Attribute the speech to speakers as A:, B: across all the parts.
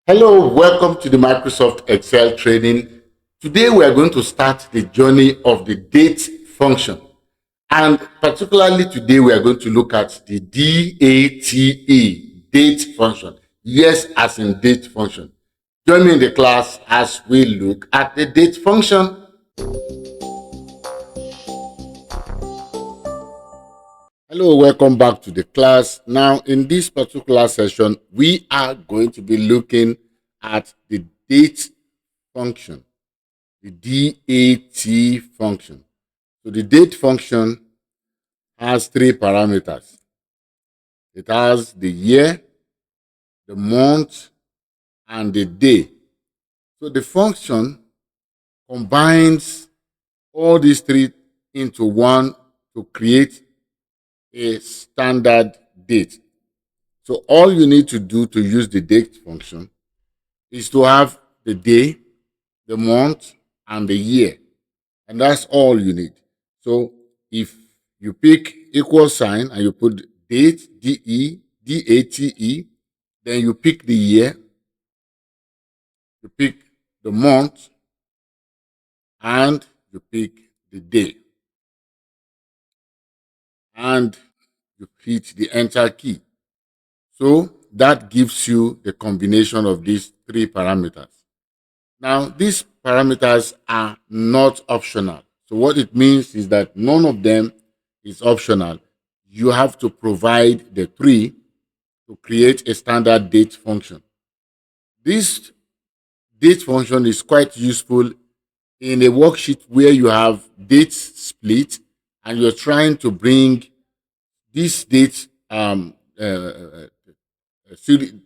A: Hello, welcome to the Microsoft Excel training. Today we are going to start the journey of the date function. And particularly today we are going to look at the DATE, date function. Yes, as in date function. Join me in the class as we look at the date function. Hello, welcome back to the class. Now, in this particular session, we are going to be looking at the date function, the DAT function. So, the date function has three parameters. It has the year, the month, and the day. So, the function combines all these three into one to create a standard date. So all you need to do to use the date function is to have the day, the month, and the year. And that's all you need. So if you pick equal sign and you put date, DE, DATE, then you pick the year, you pick the month, and you pick the day. And you hit the enter key. So that gives you the combination of these three parameters. Now, these parameters are not optional. So what it means is that none of them is optional. You have to provide the three to create a standard date function. This date function is quite useful in a worksheet where you have dates split and you're trying to bring this date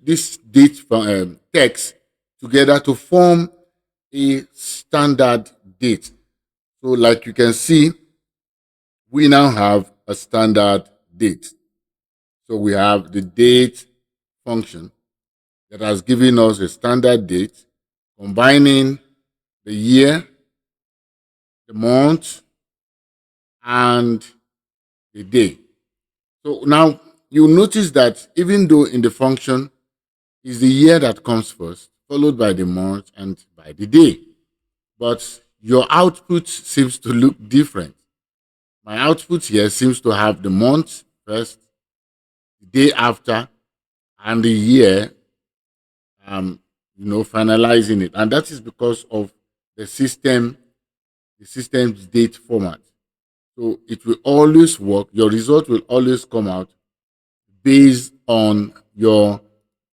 A: this date text together to form a standard date. So, like you can see, we now have a standard date. So, we have the date function that has given us a standard date, combining the year, the month, and the day. So, now you'll notice that even though in the function is the year that comes first, followed by the month and by the day. But your output seems to look different. My output here seems to have the month first, the day after, and the year, finalizing it. And that is because of the system's date format. So it will always work. Your result will always come out based on your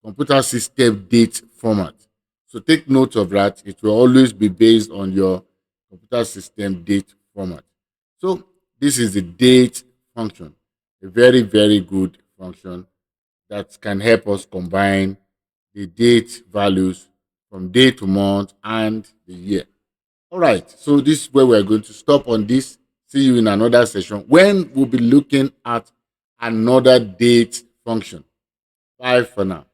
A: computer system date format. So take note of that. It will always be based on your computer system date format. So this is the date function, a very, very good function that can help us combine the date values from day to month and the year. All right, so this is where we're going to stop on this. See you in another session when we'll be looking at another date function. Bye for now.